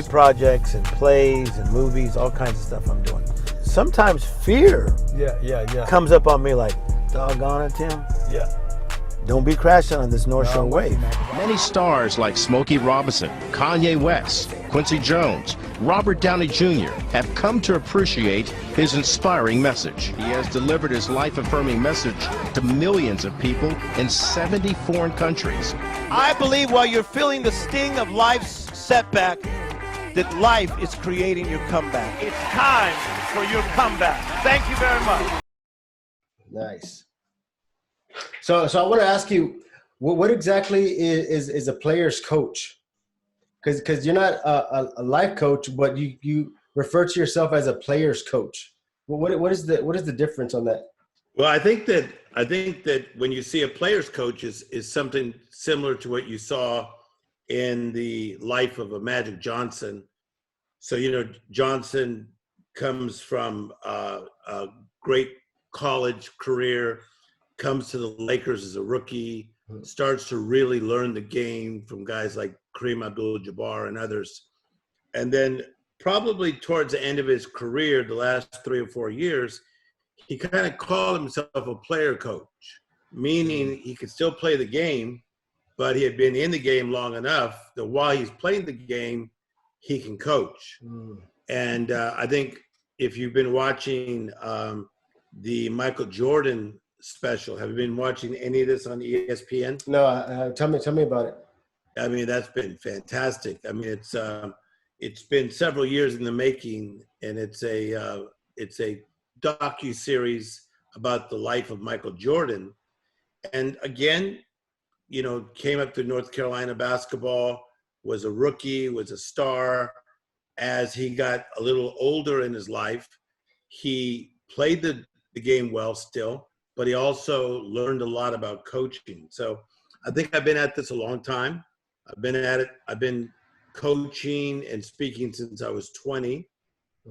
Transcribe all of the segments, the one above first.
projects and plays and movies, all kinds of stuff I'm doing. Sometimes fear comes up on me like, doggone it, Tim. Yeah. Don't be crashing on this North Shore wave. Many stars like Smokey Robinson, Kanye West, Quincy Jones, Robert Downey Jr. have come to appreciate his inspiring message. He has delivered his life-affirming message to millions of people in 70 foreign countries. I believe while you're feeling the sting of life's setback, that life is creating your comeback. It's time for your comeback. Thank you very much. Nice. So I want to ask you, what exactly is a player's coach? Because you're not a life coach, but you refer to yourself as a player's coach. What is the difference on that? Well, I think that when you see a player's coach is something similar to what you saw in the life of a Magic Johnson. So, Johnson comes from a great college career, comes to the Lakers as a rookie, starts to really learn the game from guys like Kareem Abdul-Jabbar and others. And then probably towards the end of his career, the last 3 or 4 years, he kind of called himself a player coach, meaning he could still play the game, but he had been in the game long enough that while he's playing the game, he can coach. And I think if you've been watching the Michael Jordan special, have you been watching any of this on ESPN? No, tell me about it. I mean, that's been fantastic. I mean, it's been several years in the making, and it's a docu-series about the life of Michael Jordan. And again, came up to North Carolina basketball, was a rookie, was a star. As he got a little older in his life, he played the game well still, but he also learned a lot about coaching. So I think I've been at this a long time. I've been at it. I've been coaching and speaking since I was 20,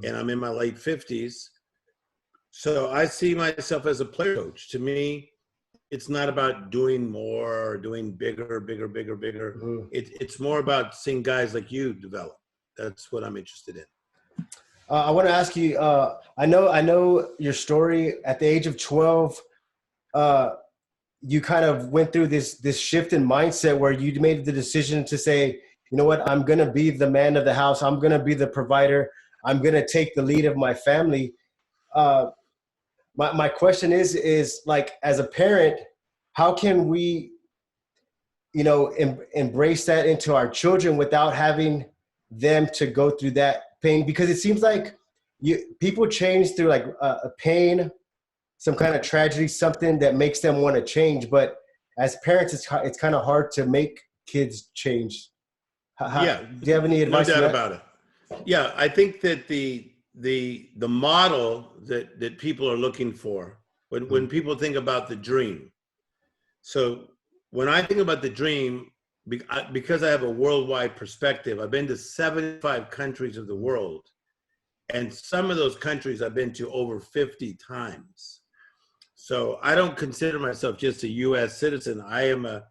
and I'm in my late 50s. So I see myself as a player coach. To me, it's not about doing more or doing bigger. It's more about seeing guys like you develop. That's what I'm interested in. I want to ask you, I know your story. At the age of 12, you kind of went through this shift in mindset where you made the decision to say, you know what, I'm going to be the man of the house. I'm going to be the provider. I'm going to take the lead of my family. My question is like, as a parent, how can we, embrace that into our children without having them to go through that pain? Because it seems like people change through like a pain, some kind of tragedy, something that makes them want to change. But as parents, it's kind of hard to make kids change. Do you have any advice? No doubt about it. Yeah, I think that the model that people are looking for when people think about the dream. So when I think about the dream, because I have a worldwide perspective, I've been to 75 countries of the world, and some of those countries I've been to over 50 times. So I don't consider myself just a U.S. citizen. I'm a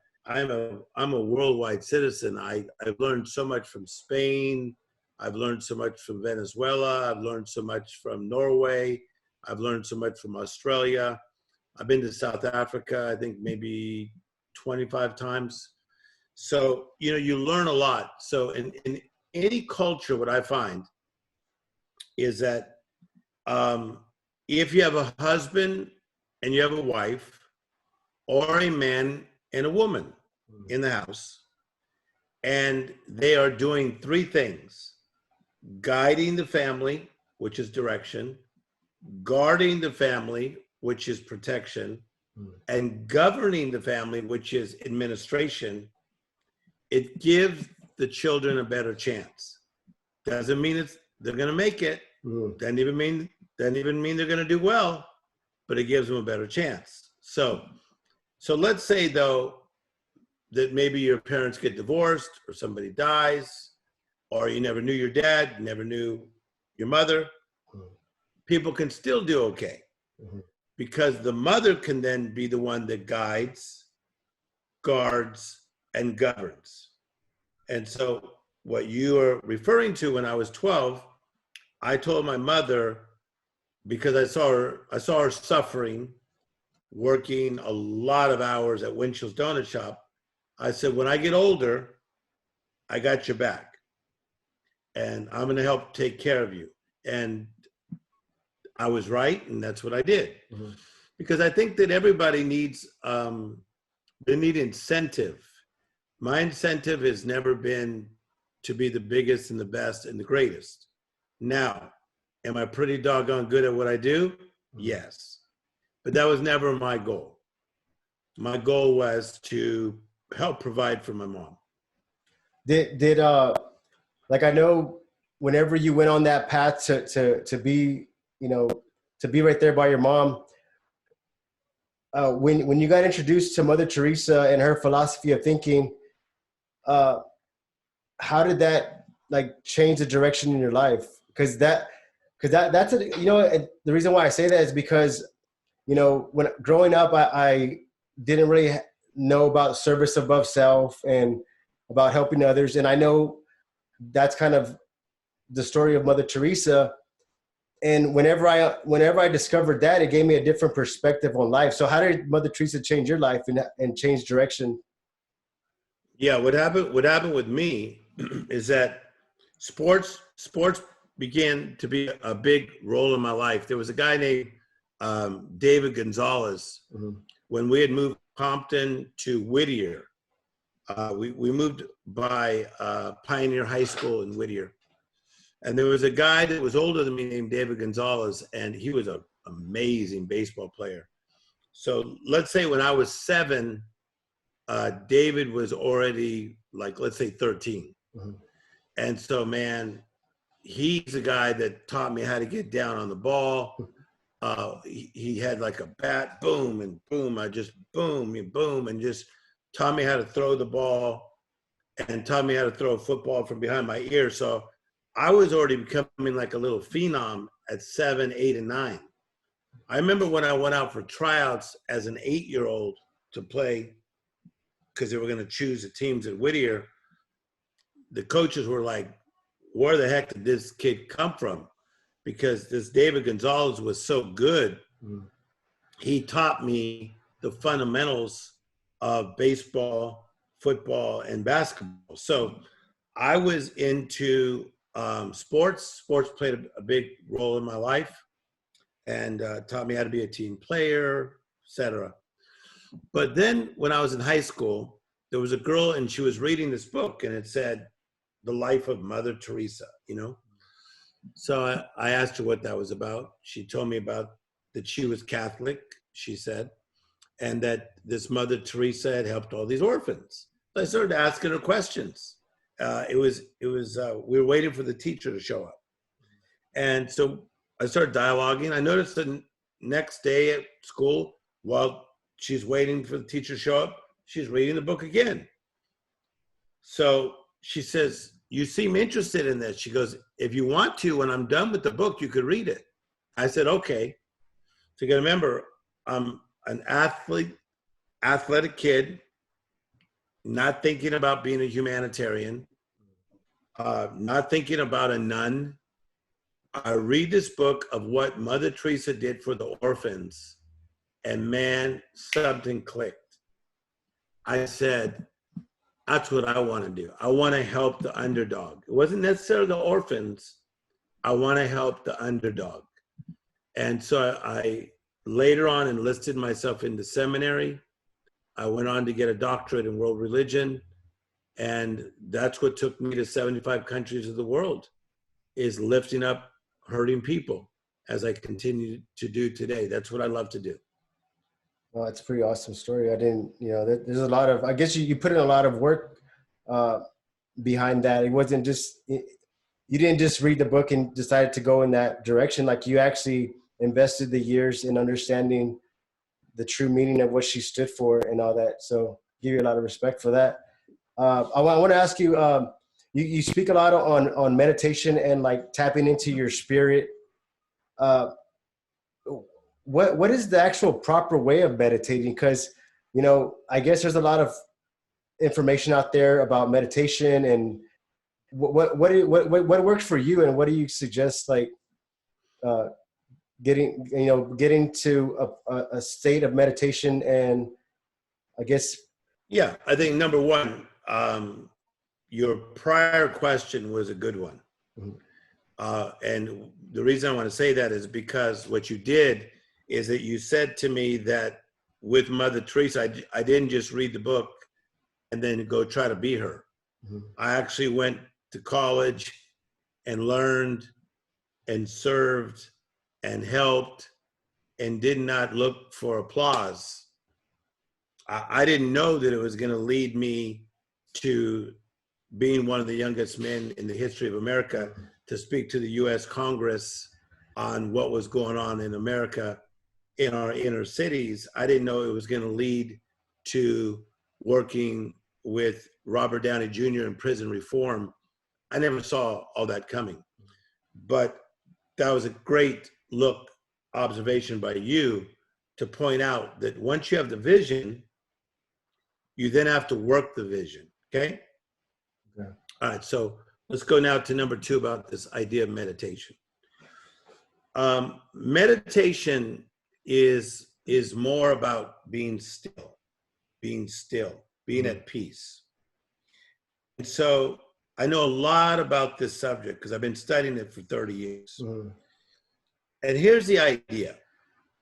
worldwide citizen. I've learned so much from Spain. I've learned so much from Venezuela. I've learned so much from Norway. I've learned so much from Australia. I've been to South Africa, I think maybe 25 times. So, you learn a lot. So in any culture, what I find is that if you have a husband and you have a wife, or a man and a woman in the house, and they are doing 3 things: guiding the family, which is direction, guarding the family, which is protection, and governing the family, which is administration, it gives the children a better chance. Doesn't mean they're going to make it. Doesn't even mean they're going to do well, but it gives them a better chance. So let's say though that maybe your parents get divorced, or somebody dies, or you never knew your dad, you never knew your mother. People can still do okay, because the mother can then be the one that guides, guards, and governs. And so what you are referring to, when I was 12, I told my mother, because I saw her suffering, working a lot of hours at Winchell's Donut Shop. I said, when I get older, I got your back, and I'm going to help take care of you. And I was right, and that's what I did. Mm-hmm. Because I think that everybody needs, they need incentive. My incentive has never been to be the biggest and the best and the greatest. Now, am I pretty doggone good at what I do? Yes. But that was never my goal. My goal was to help provide for my mom. Like, I know whenever you went on that path to be, to be right there by your mom, when you got introduced to Mother Teresa and her philosophy of thinking, how did that like change the direction in your life? Because that's the reason why I say that is because, when growing up, I didn't really know about service above self and about helping others. And I know that's kind of the story of Mother Teresa. And whenever I discovered that, it gave me a different perspective on life. So how did Mother Teresa change your life and change direction? Yeah, what happened with me is that sports began to be a big role in my life. There was a guy named David Gonzalez. Mm-hmm. When we had moved Compton to Whittier, we moved by Pioneer High School in Whittier. And there was a guy that was older than me named David Gonzalez, and he was an amazing baseball player. So let's say when I was 7, David was already like, let's say 13. Mm-hmm. And so, man, he's a guy that taught me how to get down on the ball. He had like a bat, boom, and boom. I just boom, and boom, and just taught me how to throw the ball and taught me how to throw a football from behind my ear. So I was already becoming like a little phenom at 7, 8, and 9. I remember when I went out for tryouts as an 8-year-old to play, because they were going to choose the teams at Whittier, the coaches were like, where the heck did this kid come from? Because this David Gonzalez was so good. Mm. He taught me the fundamentals of baseball, football, and basketball. So I was into sports. Sports played a big role in my life and taught me how to be a team player, etc. But then when I was in high school, there was a girl and she was reading this book and it said, The Life of Mother Teresa, So I asked her what that was about. She told me about that she was Catholic, she said, and that this Mother Teresa had helped all these orphans. So I started asking her questions. We were waiting for the teacher to show up. And so I started dialoguing. I noticed the next day at school, while she's waiting for the teacher to show up, she's reading the book again. So she says, you seem interested in this. She goes, if you want to, when I'm done with the book, you could read it. I said, okay. So you got to remember, I'm an athletic kid, not thinking about being a humanitarian, not thinking about a nun. I read this book of what Mother Teresa did for the orphans, and man, something clicked. I said, that's what I want to do. I want to help the underdog. It wasn't necessarily the orphans. I want to help the underdog. And so I later on enlisted myself into seminary. I went on to get a doctorate in world religion. And that's what took me to 75 countries of the world, is lifting up hurting people, as I continue to do today. That's what I love to do. Well, it's a pretty awesome story. I didn't, there's a lot of, I guess you put in a lot of work behind that. It wasn't just, you didn't just read the book and decided to go in that direction. Like, you actually invested the years in understanding the true meaning of what she stood for and all that. So give you a lot of respect for that. I want to ask you, you speak a lot on meditation and like tapping into your spirit. What is the actual proper way of meditating? Because, I guess there's a lot of information out there about meditation and what works for you, and what do you suggest, like getting to a state of meditation? And I guess, yeah, I think number one, your prior question was a good one. And the reason I want to say that is because what you did is that you said to me that with Mother Teresa, I didn't just read the book and then go try to be her. I actually went to college and learned and served and helped and did not look for applause. I didn't know that it was going to lead me to being one of the youngest men in the history of America to speak to the U.S. Congress on what was going on in America in our inner cities. I didn't know it was going to lead to working with Robert Downey Jr. in prison reform. I never saw all that coming. But that was a great observation by you to point out that once you have the vision, you then have to work the vision, okay? Okay. All right, so let's go now to number 2 about this idea of meditation. Meditation is more about being still, being at peace. And so I know a lot about this subject because I've been studying it for 30 years. And here's the idea.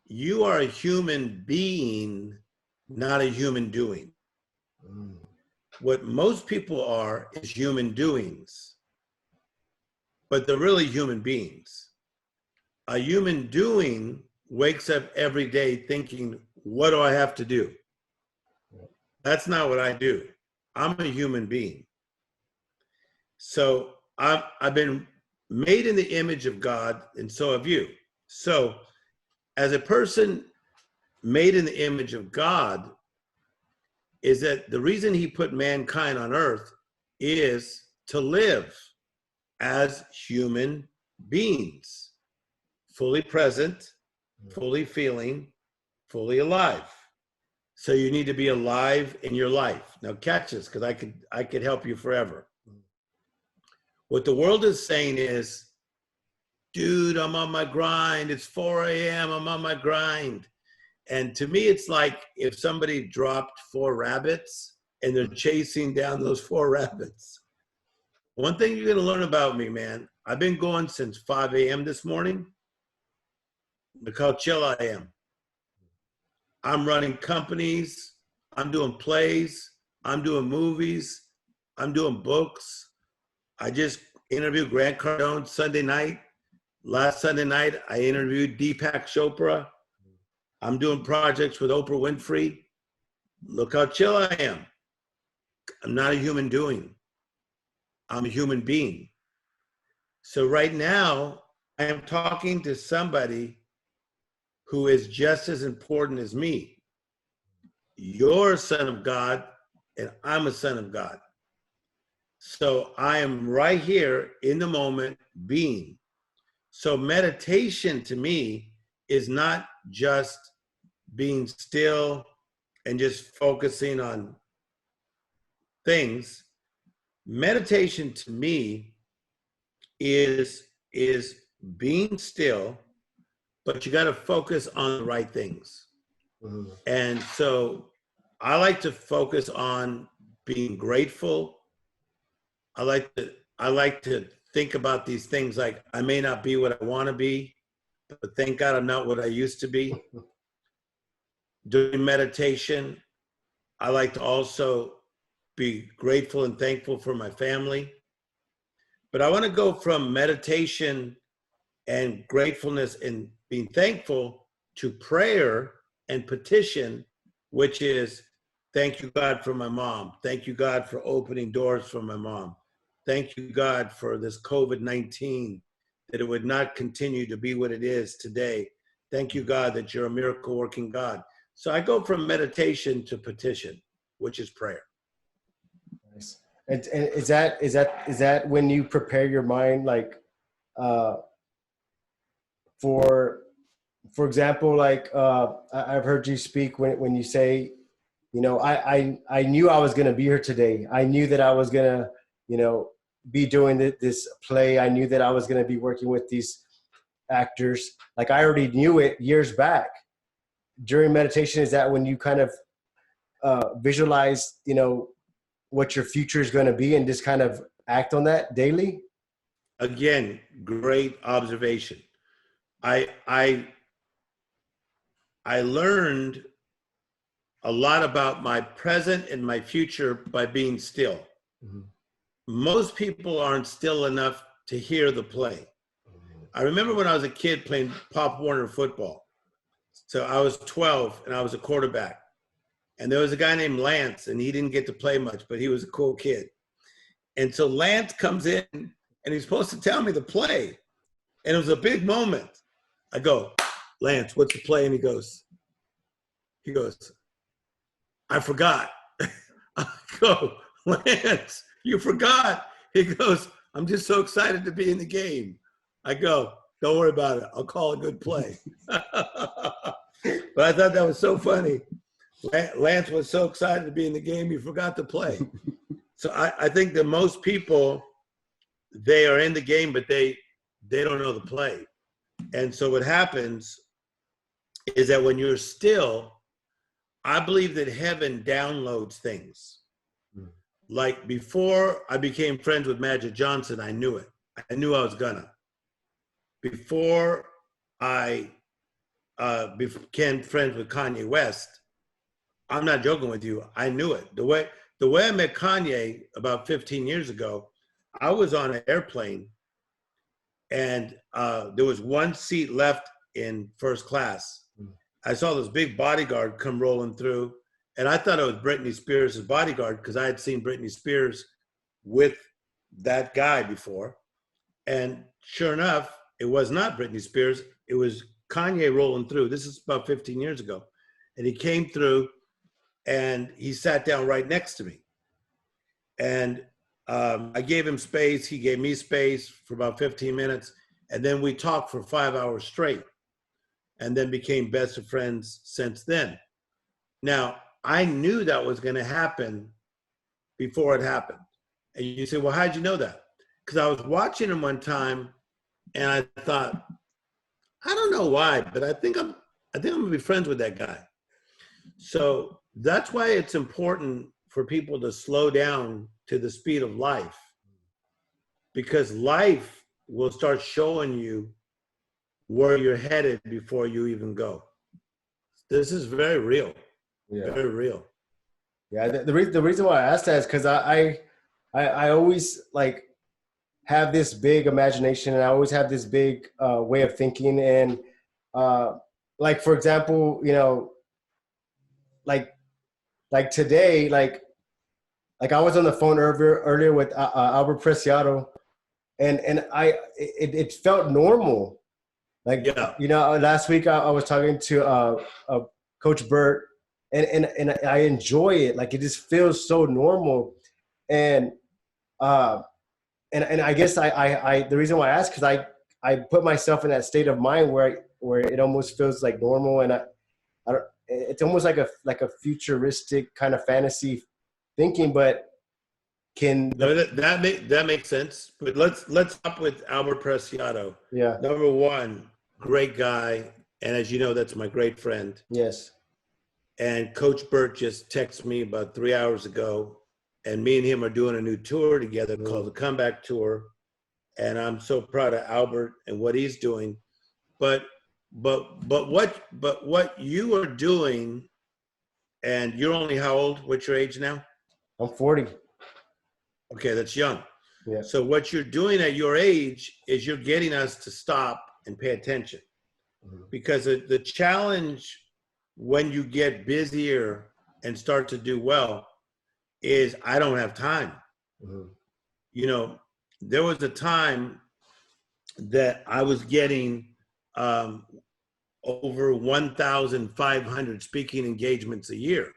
You are a human being, not a human doing. What most people are is human doings, but they're really human beings. A human doing wakes up every day thinking, what do I have to do? That's not what I do. I'm a human being. So I've been made in the image of God, and so have you. So as a person made in the image of God, is that the reason he put mankind on earth is to live as human beings, fully present, fully feeling, fully alive. So you need to be alive in your life. Now catch this, because I could help you forever. What the world is saying is, dude, I'm on my grind. It's 4 a.m. I'm on my grind. And to me, it's like if somebody dropped 4 rabbits and they're chasing down those 4 rabbits. One thing you're going to learn about me, man, I've been going since 5 a.m. this morning. Look how chill I am. I'm running companies. I'm doing plays. I'm doing movies. I'm doing books. I just interviewed Grant Cardone Sunday night. Last Sunday night, I interviewed Deepak Chopra. I'm doing projects with Oprah Winfrey. Look how chill I am. I'm not a human doing. I'm a human being. So right now, I am talking to somebody who is just as important as me. You're a son of God, and I'm a son of God. So I am right here in the moment being. So meditation to me is not just being still and just focusing on things. Meditation to me is being still, but you got to focus on the right things. And so I like to focus on being grateful. I like to think about these things like I may not be what I want to be, but thank God I'm not what I used to be. During meditation, I like to also be grateful and thankful for my family. But I want to go from meditation and gratefulness and being thankful to prayer and petition, which is thank you, God, for my mom. Thank you, God, for opening doors for my mom. Thank you, God, for this COVID-19, that it would not continue to be what it is today. Thank you, God, that you're a miracle working God. So I go from meditation to petition, which is prayer. Nice. And is that when you prepare your mind, like, for example, like, I've heard you speak when you say, I knew I was going to be here today. I knew that I was going to, be doing this play. I knew that I was going to be working with these actors. Like I already knew it years back. During meditation, is that when you kind of visualize, you know, what your future is going to be and just kind of act on that daily? Again, great observation. I learned a lot about my present and my future by being still. Mm-hmm. Most people aren't still enough to hear the play. I remember when I was a kid playing Pop Warner football. So I was 12 and I was a quarterback. And there was a guy named Lance, and he didn't get to play much, but he was a cool kid. And so Lance comes in and he's supposed to tell me the play. And it was a big moment. I go, Lance, what's the play? And he goes, I forgot. I go, Lance, you forgot. He goes, I'm just so excited to be in the game. I go, don't worry about it. I'll call a good play. But I thought that was so funny. Lance was so excited to be in the game, he forgot to play. So I think that most people, they are in the game, but they don't know the play. And so what happens is that when you're still, I believe that heaven downloads things. Like before I became friends with Magic Johnson, I knew it. I knew I was gonna. Before I became friends with Kanye West, I'm not joking with you, I knew it. The way I met Kanye about 15 years ago, I was on an airplane and there was one seat left in first class. I saw this big bodyguard come rolling through, and I thought it was Britney Spears' bodyguard because I had seen Britney Spears with that guy before. And sure enough, it was not Britney Spears. It was Kanye rolling through. This is about 15 years ago. And he came through and he sat down right next to me. And I gave him space. He gave me space for about 15 minutes. And then we talked for 5 hours straight and then became best of friends since then. Now, I knew that was going to happen before it happened. And you say, well, how'd you know that? Because I was watching him one time and I thought, I don't know why, but I think I'm going to be friends with that guy. So that's why it's important for people to slow down to the speed of life, because life will start showing you where you're headed before you even go. This is very real. Yeah. Very real. Yeah. The reason why I asked that is because I always like have this big imagination, and I always have this big way of thinking. And like, for example, you know, like today, like I was on the phone earlier with Albert Preciado, and it felt normal. Like, yeah. You know, last week I was talking to Coach Burt, and I enjoy it. Like, it just feels so normal. And I guess I the reason why I asked, because I put myself in that state of mind where it almost feels like normal, and I don't. It's almost like a futuristic kind of fantasy thinking, but that makes sense. But let's stop with Albert Preciado. Yeah. Number one, great guy, and as you know, that's my great friend. Yes. And Coach Burt just texted me about 3 hours ago, and me and him are doing a new tour together called the Comeback Tour, and I'm so proud of Albert and what he's doing. But what you are doing, and you're only how old? What's your age now? I'm 40. Okay, that's young. Yeah. So what you're doing at your age is you're getting us to stop and pay attention. Mm-hmm. Because the challenge when you get busier and start to do well is I don't have time. Mm-hmm. You know, there was a time that I was getting over 1,500 speaking engagements a year.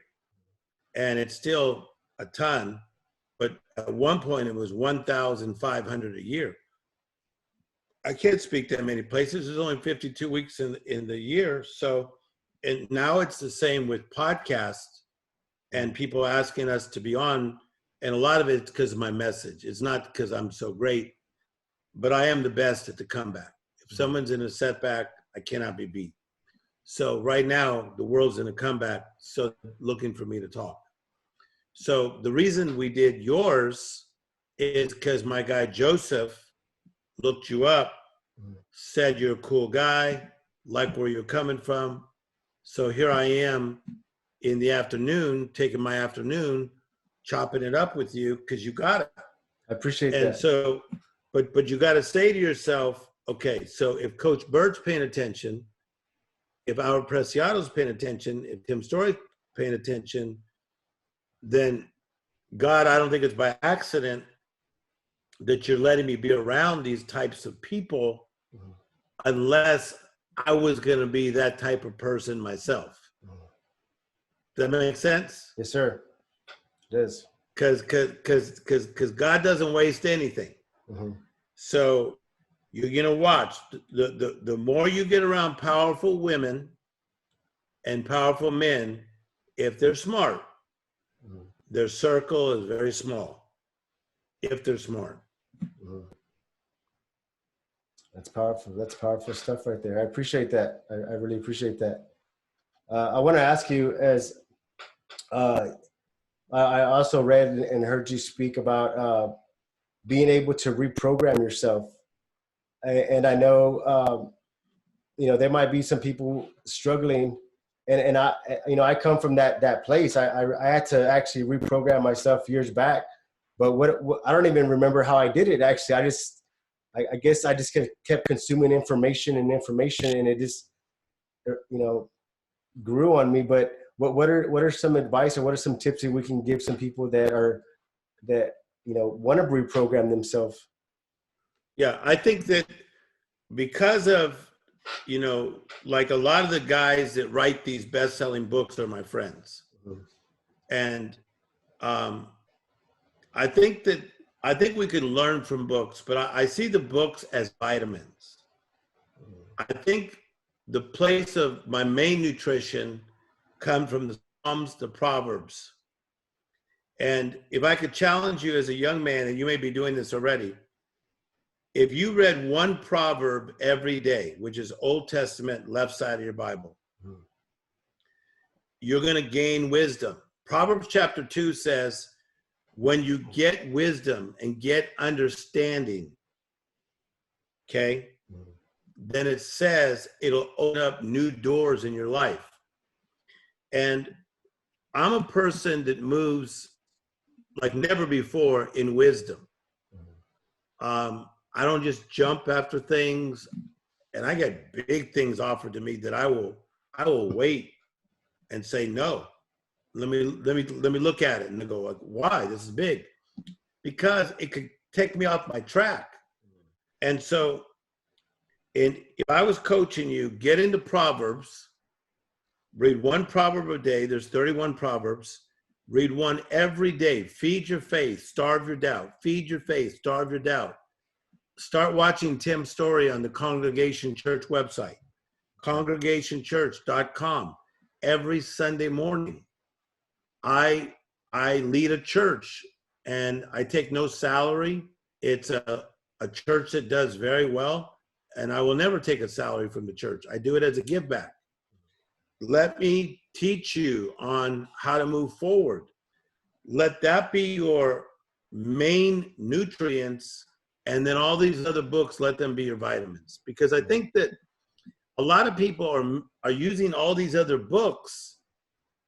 And it's still a ton, but at one point it was 1,500 a year. I can't speak that many places. There's only 52 weeks in the year. So, and now it's the same with podcasts and people asking us to be on. And a lot of it's because of my message. It's not because I'm so great, but I am the best at the comeback. If someone's in a setback, I cannot be beat. So right now, the world's in a comeback, so looking for me to talk. So the reason we did yours is because my guy Joseph looked you up, said you're a cool guy, like where you're coming from. So here I am in the afternoon, taking my afternoon, chopping it up with you because you got it. I appreciate that. And so, but you got to say to yourself, okay, so if Coach Bird's paying attention, if Howard Preciado's paying attention, if Tim Storey's paying attention, then God, I don't think it's by accident that you're letting me be around these types of people unless I was going to be that type of person myself. Does that make sense? Yes, sir. It does. Because God doesn't waste anything. So you're going to watch. The more you get around powerful women and powerful men, if they're smart, their circle is very small, if they're smart. That's powerful. That's powerful stuff right there. I appreciate that. I really appreciate that. I want to ask you, as I also read and heard you speak about being able to reprogram yourself. And I know, there might be some people struggling, and I come from that place. I had to actually reprogram myself years back, but what I don't even remember how I did it. Actually, I guess I just kept consuming information, and it just, grew on me. But what are some advice, or what are some tips that we can give some people that want to reprogram themselves? Yeah, I think that because of, like a lot of the guys that write these best-selling books are my friends. And I think we can learn from books, but I see the books as vitamins. I think the place of my main nutrition comes from the Psalms, the Proverbs. And if I could challenge you as a young man, and you may be doing this already, if you read one proverb every day, which is Old Testament, left side of your Bible, you're going to gain wisdom. Proverbs chapter 2 says, when you get wisdom and get understanding, okay, then it says it'll open up new doors in your life. And I'm a person that moves like never before in wisdom. I don't just jump after things, and I get big things offered to me that I will wait and say no. Let me look at it and go like, why? This is big, because it could take me off my track. And so, if I was coaching you, get into Proverbs, read one proverb a day. There's 31 proverbs. Read one every day. Feed your faith, starve your doubt. Feed your faith, starve your doubt. Start watching Tim Storey on the Congregation Church website, congregationchurch.com. Every Sunday morning, I lead a church, and I take no salary. It's a church that does very well, and I will never take a salary from the church. I do it as a give back. Let me teach you on how to move forward. Let that be your main nutrients, and then all these other books, let them be your vitamins. Because I think that a lot of people are using all these other books,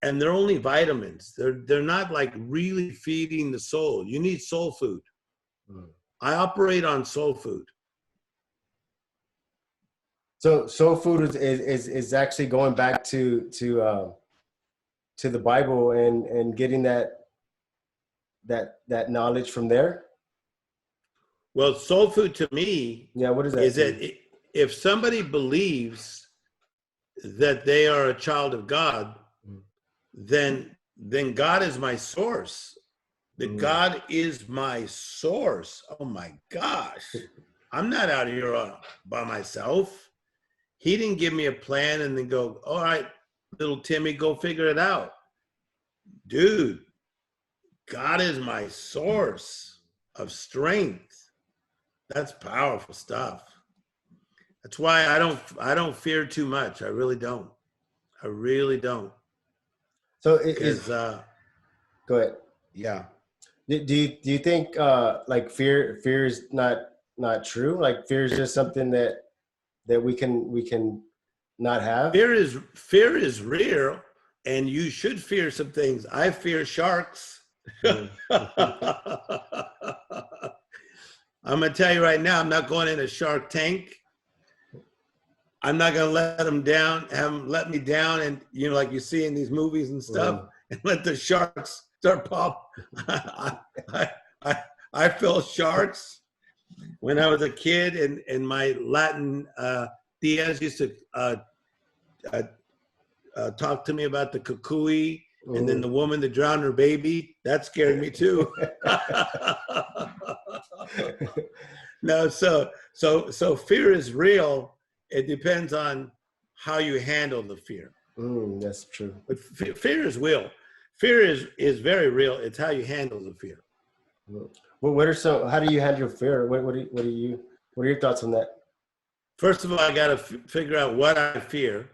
and they're only vitamins. They're not like really feeding the soul. You need soul food. I operate on soul food. So soul food is actually going back to the Bible and getting that knowledge from there. Well, soul food to me, what is that? Is that if somebody believes that they are a child of God, then God is my source. That God is my source. Oh my gosh. I'm not out here by myself. He didn't give me a plan and then go, all right, little Timmy, go figure it out. Dude, God is my source of strength. That's powerful stuff. That's why I don't fear too much. I really don't. I really don't. So go ahead. Yeah. Do you think like fear is not true? Like fear is just something that we can not have? Fear is real, and you should fear some things. I fear sharks. I'm gonna tell you right now, I'm not going in a shark tank. I'm not gonna let them down, have them let me down, and like you see in these movies and stuff, and let the sharks start pop. I felt sharks when I was a kid, and my Latin tias used to talk to me about the cucuy, and then the woman that drowned her baby. That scared me too. No, so fear is real. It depends on how you handle the fear. That's true. But fear is real. Fear is very real. It's how you handle the fear. Well, how do you handle fear? What are your thoughts on that? First of all, I got to figure out what I fear.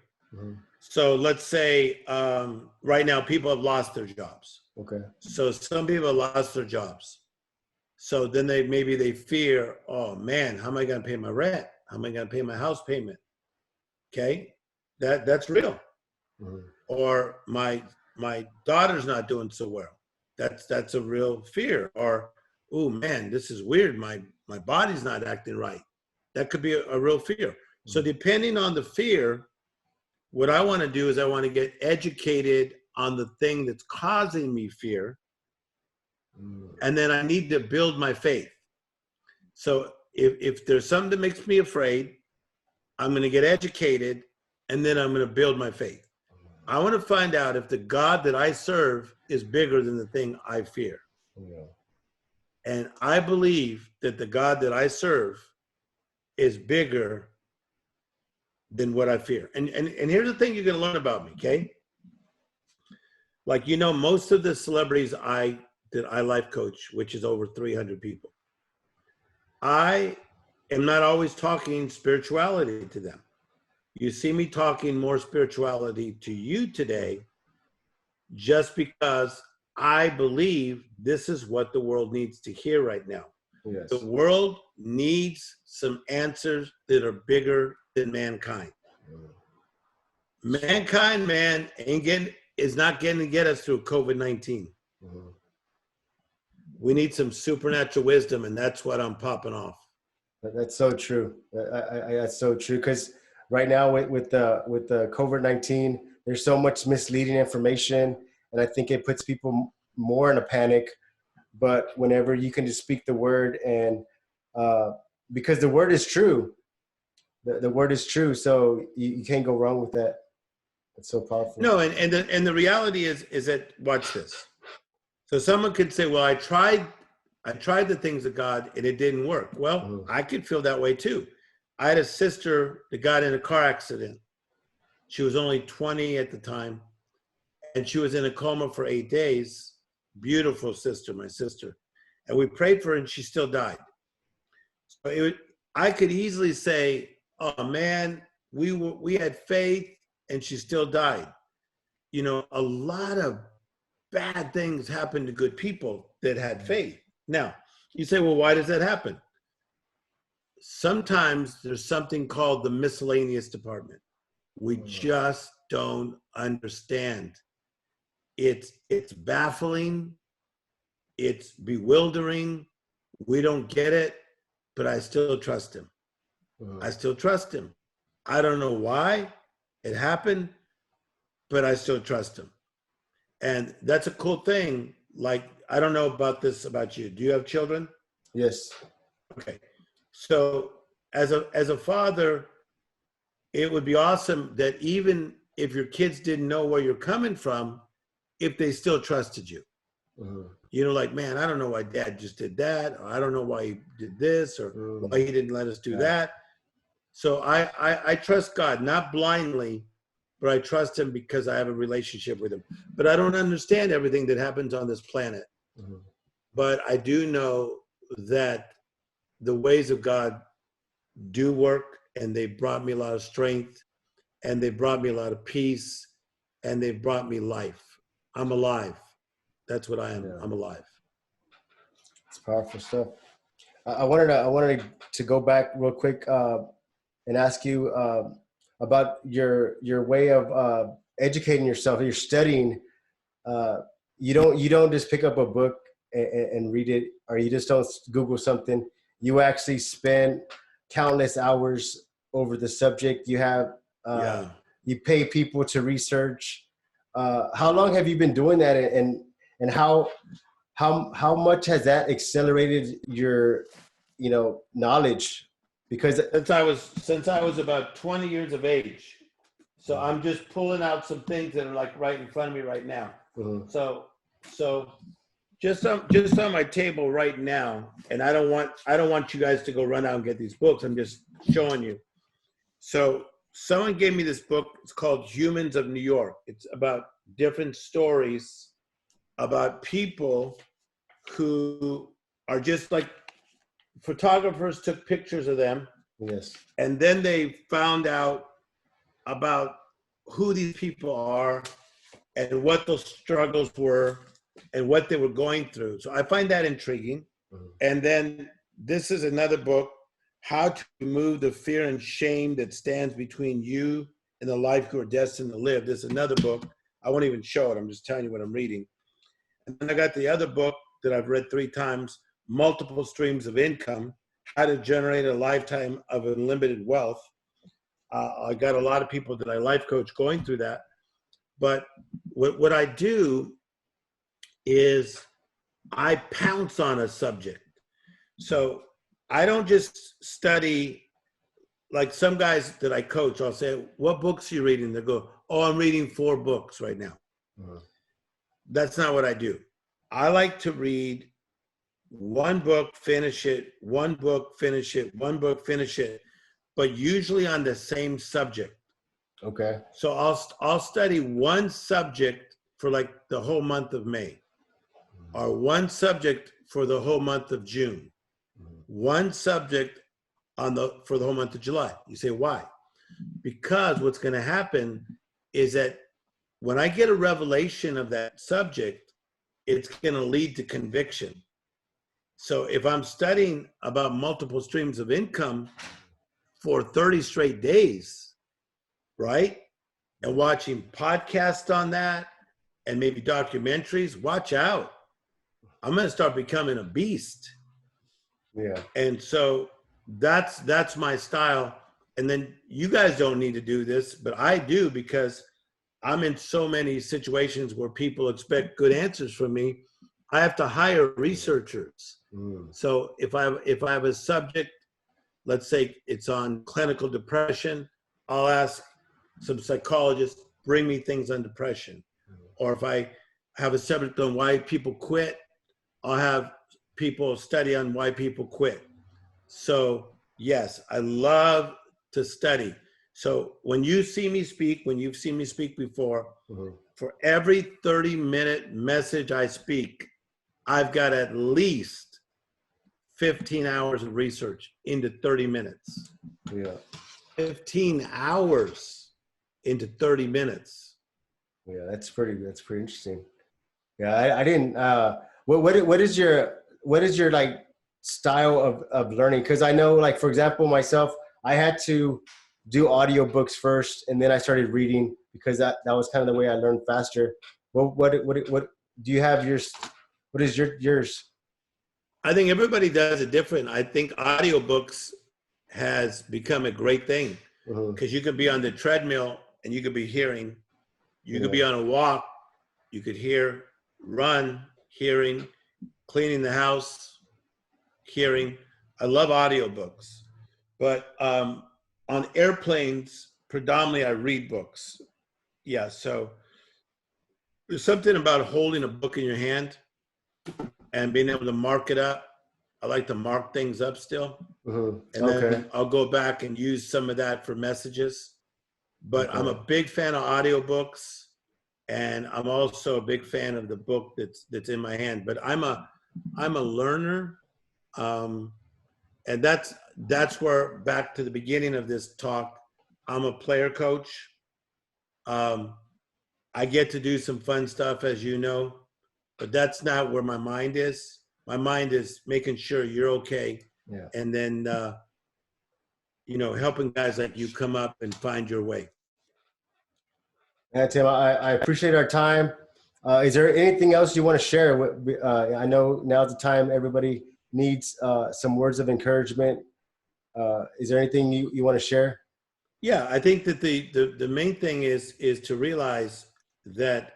So let's say right now people have lost their jobs. Okay. So some people have lost their jobs. So then maybe they fear, oh man, how am I going to pay my rent? How am I going to pay my house payment? Okay, that's real. Or my daughter's not doing so well. That's a real fear. Or, oh man, this is weird. My body's not acting right. That could be a real fear. So depending on the fear, what I want to do is I want to get educated on the thing that's causing me fear. And then I need to build my faith. So if there's something that makes me afraid, I'm going to get educated, and then I'm going to build my faith. I want to find out if the God that I serve is bigger than the thing I fear. And I believe that the God that I serve is bigger than what I fear. And here's the thing you're going to learn about me, okay? Like, most of the celebrities that I life coach, which is over 300 people, I am not always talking spirituality to them. You see me talking more spirituality to you today just because I believe this is what the world needs to hear right now. Yes. The world needs some answers that are bigger than mankind. Mankind, man, is not getting to get us through COVID-19. We need some supernatural wisdom, and that's what I'm popping off. That's so true. That's so true. Because right now with the COVID-19, there's so much misleading information, and I think it puts people more in a panic. But whenever you can just speak the word, and because the word is true, the word is true, so you can't go wrong with that. It's so powerful. No, and the reality is that, watch this. So someone could say, well, I tried the things of God and it didn't work. Well, I could feel that way too. I had a sister that got in a car accident. She was only 20 at the time, and she was in a coma for 8 days. Beautiful sister, my sister. And we prayed for her and she still died. So I could easily say, oh man, we had faith and she still died. A lot of bad things happen to good people that had faith. Now, you say, well, why does that happen? Sometimes there's something called the miscellaneous department. We just don't understand. It's baffling. It's bewildering. We don't get it, but I still trust him. I still trust him. I don't know why it happened, but I still trust him. And that's a cool thing. Like, I don't know about you. Do you have children? Yes. Okay. So as a father, it would be awesome that even if your kids didn't know where you're coming from, if they still trusted you. Like, man, I don't know why dad just did that, or I don't know why he did this, or why he didn't let us do that. So I trust God, not blindly, but I trust him because I have a relationship with him. But I don't understand everything that happens on this planet. but I do know that the ways of God do work, and they brought me a lot of strength, and they brought me a lot of peace, and they brought me life. I'm alive. That's what I am. I'm alive. It's powerful stuff. I wanted to go back real quick and ask you about your way of educating yourself. You're studying. You don't just pick up a book and read it, or you just don't Google something. You actually spend countless hours over the subject. You have you pay people to research. How long have you been doing that, and how much has that accelerated your knowledge? Because since I was about 20 years of age, so I'm just pulling out some things that are like right in front of me right now. So just on my table right now, and I don't want you guys to go run out and get these books. I'm just showing you. So someone gave me this book. It's called Humans of New York. It's about different stories about people who are just like, photographers took pictures of them. Yes. And then they found out about who these people are and what those struggles were and what they were going through. So I find that intriguing. And then this is another book, How to Remove the Fear and Shame That Stands Between You and the Life You Are Destined to Live. This is another book. I won't even show it. I'm just telling you what I'm reading. And then I got the other book that I've read 3 times, Multiple Streams of Income, How to Generate a Lifetime of Unlimited Wealth. I got a lot of people that I life coach going through that. But what I do is I pounce on a subject. So I don't just study, like some guys that I coach, I'll say, what books are you reading? They go, oh, I'm reading 4 books right now. That's not what I do. I like to read one book, finish it, one book, finish it, one book, finish it, but usually on the same subject. Okay. So I'll study one subject for like the whole month of May, or one subject for the whole month of June, one subject for the whole month of July. You say, why? Because what's going to happen is that when I get a revelation of that subject, it's going to lead to conviction. So if I'm studying about multiple streams of income for 30 straight days, right, and watching podcasts on that and maybe documentaries, watch out. I'm going to start becoming a beast. Yeah. And so that's my style. And then you guys don't need to do this, but I do, because I'm in so many situations where people expect good answers from me. I have to hire researchers. So if I have a subject, let's say it's on clinical depression, I'll ask some psychologists, bring me things on depression. Or if I have a subject on why people quit, I'll have people study on why people quit. So yes, I love to study. So when you see me speak, when you've seen me speak before, for every 30-minute message I speak, I've got at least 15 hours of research into 30 minutes. Yeah. 15 hours into 30 minutes. Yeah, that's pretty interesting. Yeah, I didn't. What is your like style of learning? Because I know, like, for example, myself, I had to do audiobooks first, and then I started reading, because that was kind of the way I learned faster. What do you have yours? What is yours? I think everybody does it different. I think audiobooks has become a great thing, because you could be on the treadmill and you could be hearing. You could be on a walk, you could hear, run, hearing, cleaning the house, hearing. I love audiobooks. But on airplanes, predominantly I read books. Yeah, so there's something about holding a book in your hand and being able to mark it up. I like to mark things up still. And then I'll go back and use some of that for messages. But I'm a big fan of audiobooks. and I'm also a big fan of the book that's in my hand. But I'm a learner, and that's where, back to the beginning of this talk, I'm a player coach. I get to do some fun stuff, as you know, but that's not where my mind is. My mind is making sure you're okay, and then helping guys like you come up and find your way. Yeah, Tim, I appreciate our time. Is there anything else you want to share? I know now's the time everybody needs some words of encouragement. Is there anything you want to share? Yeah, I think that the main thing is to realize that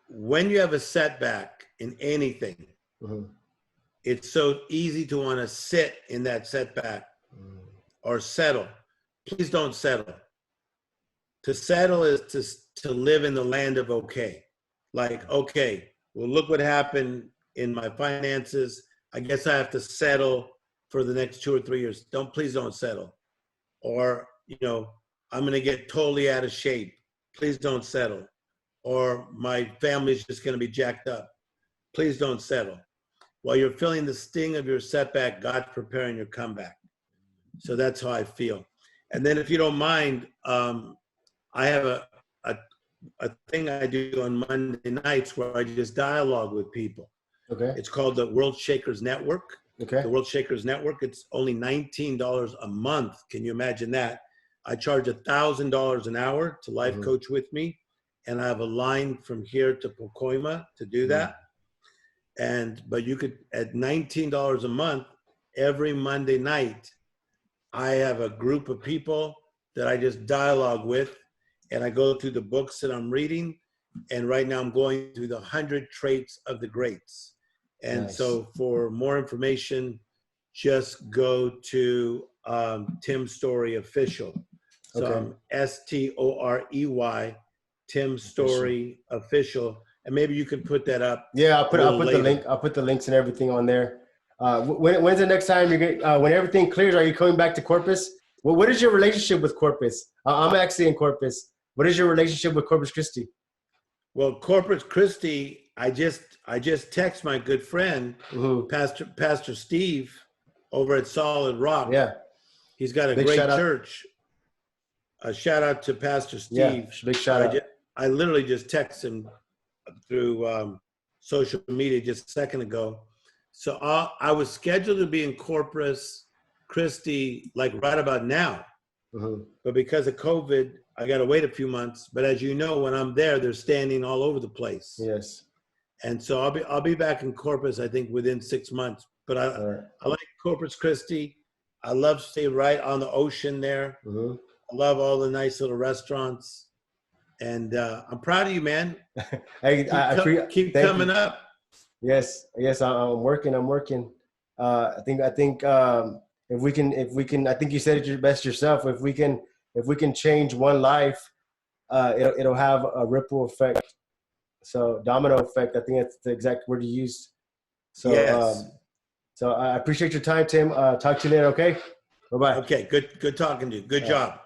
when you have a setback in anything, it's so easy to want to sit in that setback or settle. Please don't settle. To settle is to live in the land of okay. Like, okay, well, look what happened in my finances. I guess I have to settle for the next 2 or 3 years. Please don't settle. Or, I'm going to get totally out of shape. Please don't settle. Or my family's just going to be jacked up. Please don't settle. While you're feeling the sting of your setback, God's preparing your comeback. So that's how I feel. And then, if you don't mind, I have a thing I do on Monday nights where I just dialogue with people. Okay. It's called the World Shakers Network. Okay. The World Shakers Network. It's only $19 a month. Can you imagine that? I charge $1,000 an hour to life coach with me, and I have a line from here to Pacoima to do that. But you could, at $19 a month, every Monday night, I have a group of people that I just dialogue with, and I go through the books that I'm reading. And right now I'm going through the 100 Traits of the Greats. And so for more information, just go to Tim Storey Official. So Storey, Tim Storey Official. And maybe you can put that up. Yeah, I'll put the link. I'll put the links and everything on there. When's the next time when everything clears? Are you coming back to Corpus? What is your relationship with Corpus? I'm actually in Corpus. What is your relationship with Corpus Christi? Well, Corpus Christi, I just text my good friend, Pastor Steve, over at Solid Rock. Yeah, he's got a great church. A shout out to Pastor Steve. Yeah, big shout out. I literally just texted him through social media just a second ago. So I was scheduled to be in Corpus Christi like right about now, but because of COVID, I got to wait a few months. But as you know, when I'm there, they're standing all over the place. Yes. And so I'll be back in Corpus, I think, within 6 months. But I like Corpus Christi. I love to stay right on the ocean there. I love all the nice little restaurants. And I'm proud of you, man. Keep coming up. Yes, I'm working. I think if we can, I think you said it your best yourself. If we can change one life, it'll have a ripple effect. So domino effect, I think that's the exact word you used. So, yes. So I appreciate your time, Tim. Talk to you later. Okay. Bye-bye. Okay. Good talking to you. Good job.